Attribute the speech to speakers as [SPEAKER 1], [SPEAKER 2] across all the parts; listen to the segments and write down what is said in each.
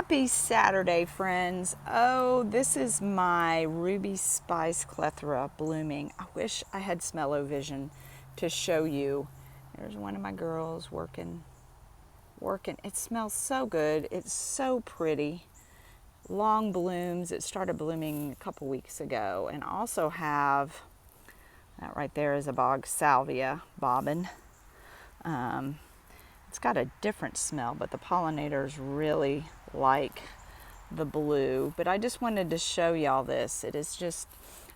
[SPEAKER 1] Happy Saturday, friends. Oh, this is my Ruby Spice Clethra blooming. I wish I had smell-o-vision to show you. There's one of my girls working. It smells so good. It's so pretty. Long blooms. It started blooming a couple weeks ago. And I also have, that right there is a bog salvia bobbin. It's got a different smell, but the pollinators really like the blue. But I just wanted to show y'all this. It is just,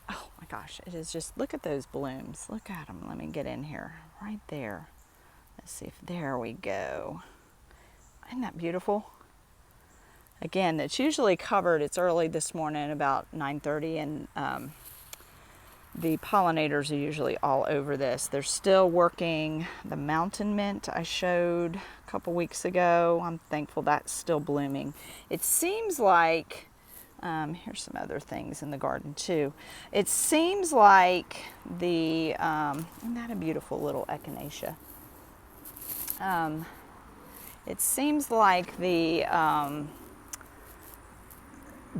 [SPEAKER 1] oh my gosh, it is just, look at those blooms. Look at them. Let me get in here. Right there. Let's see if, there we go. Isn't that beautiful? Again, it's usually covered. It's early this morning, about 9:30, and the pollinators are usually all over this. They're still working the mountain mint I showed a couple weeks ago. I'm thankful that's still blooming. It seems like, here's some other things in the garden too. It seems like the, isn't that a beautiful little echinacea? It seems like the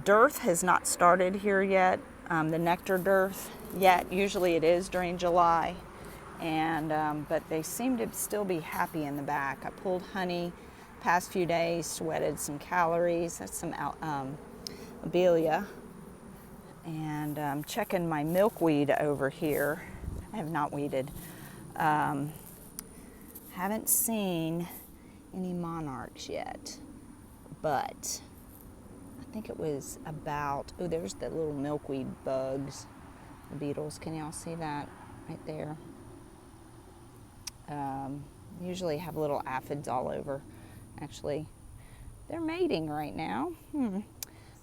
[SPEAKER 1] dearth has not started here yet, the nectar dearth yet. Usually it is during July, and but they seem to still be happy in the back. I pulled honey past few days, sweated some calories. That's some abelia, and checking my milkweed over here. I have not weeded. Haven't seen any monarchs yet, but I think it was about, oh, there's the little milkweed bugs, the beetles. Can y'all see that right there? Usually have little aphids all over. Actually, they're mating right now.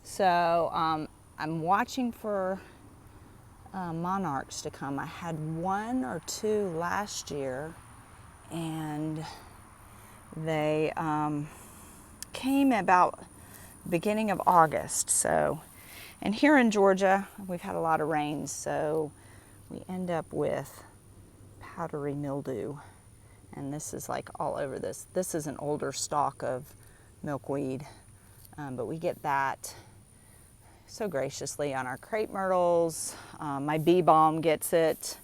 [SPEAKER 1] So I'm watching for monarchs to come. I had one or two last year, and they came about beginning of August. So, and here in Georgia, we've had a lot of rain, so we end up with powdery mildew. And this is like all over this. This is an older stalk of milkweed, but we get that so graciously on our crepe myrtles. My bee balm gets it.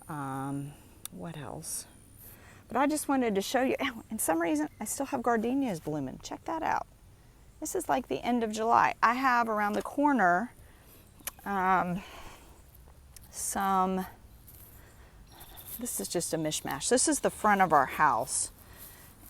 [SPEAKER 1] What else? But I just wanted to show you, and some reason I still have gardenias blooming. Check that out. This is like the end of July. I have around the corner this is just a mishmash. This is the front of our house.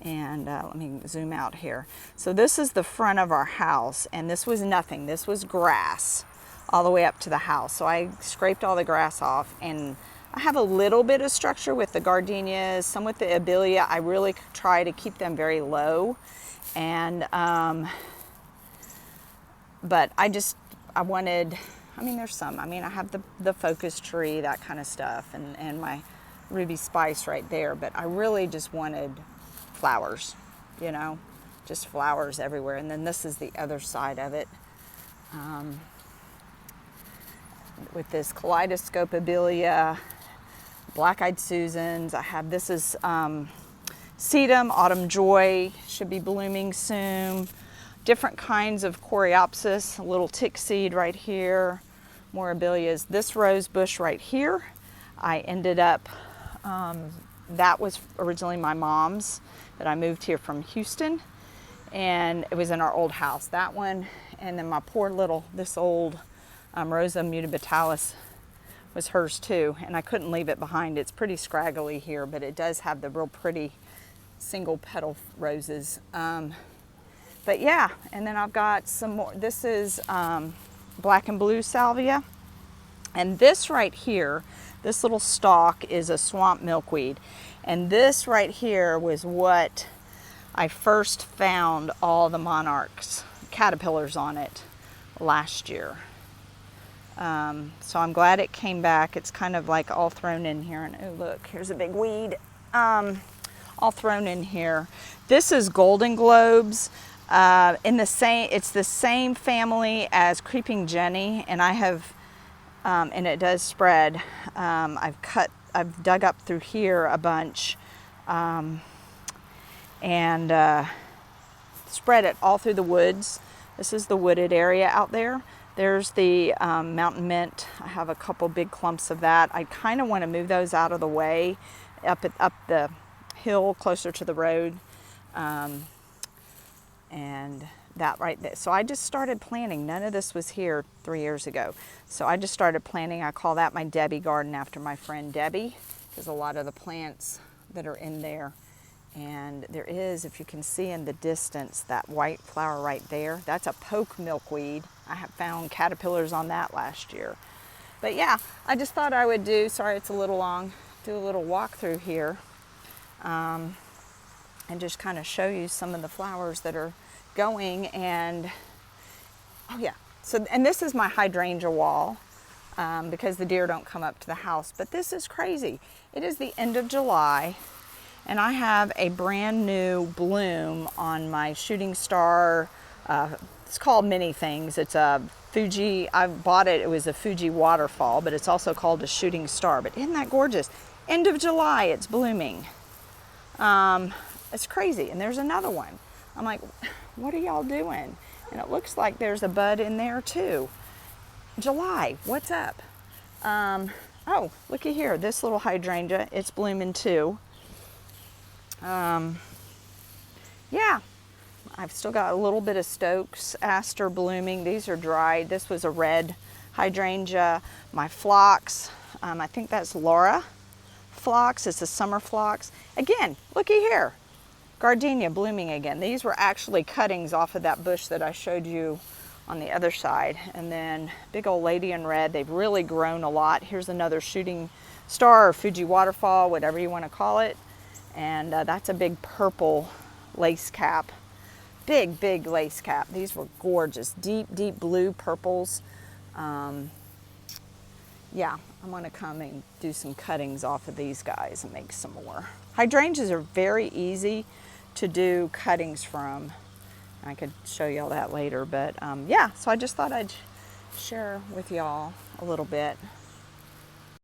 [SPEAKER 1] And let me zoom out here. So this is the front of our house, and this was nothing. This was grass all the way up to the house. So I scraped all the grass off, and I have a little bit of structure with the gardenias, some with the abelia. I really try to keep them very low. And but I wanted, I mean, there's some. I mean, I have the focus tree, that kind of stuff, and my Ruby Spice right there. But I really just wanted flowers, you know, just flowers everywhere. And then this is the other side of it. With this kaleidoscope abelia, black-eyed Susans. I have, this is sedum, autumn joy, should be blooming soon. Different kinds of coreopsis, a little tick seed right here, more abelias. This rose bush right here, I ended up, that was originally my mom's, that I moved here from Houston, and it was in our old house, that one. And then my poor little, this old Rosa mutabilis was hers too, and I couldn't leave it behind. It's pretty scraggly here, but it does have the real pretty single petal roses. But yeah, and then I've got some more. This is black and blue salvia. And this right here, this little stalk is a swamp milkweed. And this right here was what I first found all the monarchs, caterpillars on it last year. So I'm glad it came back. It's kind of like all thrown in here. And oh look, here's a big weed. All thrown in here. This is golden globes. It's the same family as creeping Jenny, and I have, and it does spread. I've dug up through here a bunch, and spread it all through the woods. This is the wooded area out there. There's the mountain mint. I have a couple big clumps of that. I kind of want to move those out of the way, up the hill closer to the road, and that right there. So I just started planting. None of this was here 3 years ago. So I just started planting. I call that my Debbie garden after my friend Debbie, because a lot of the plants that are in there. And there is, if you can see in the distance, that white flower right there. That's a poke milkweed. I have found caterpillars on that last year. But yeah, I just thought I would do, sorry it's a little long, do a little walk through here and just kind of show you some of the flowers that are going. And oh yeah, so, and this is my hydrangea wall because the deer don't come up to the house. But this is crazy. It is the end of July. And I have a brand new bloom on my shooting star. It's called many things. It's a Fuji, I bought it, it was a Fuji waterfall, but it's also called a shooting star. But isn't that gorgeous? End of July, it's blooming. It's crazy. And there's another one. I'm like, what are y'all doing? And it looks like there's a bud in there too. July, what's up? Oh, looky here, this little hydrangea, it's blooming too. Yeah, I've still got a little bit of Stokes aster blooming. These are dried. This was a red hydrangea. My phlox, I think that's Laura phlox. It's a summer phlox. Again, looky here, gardenia blooming again. These were actually cuttings off of that bush that I showed you on the other side. And then big old lady in red. They've really grown a lot. Here's another shooting star or Fuji waterfall, whatever you want to call it. And that's a big purple lace cap. Big, big lace cap. These were gorgeous. Deep, deep blue purples. Yeah, I'm going to come and do some cuttings off of these guys and make some more. Hydrangeas are very easy to do cuttings from. I could show you all that later. But yeah, so I just thought I'd share with y'all a little bit.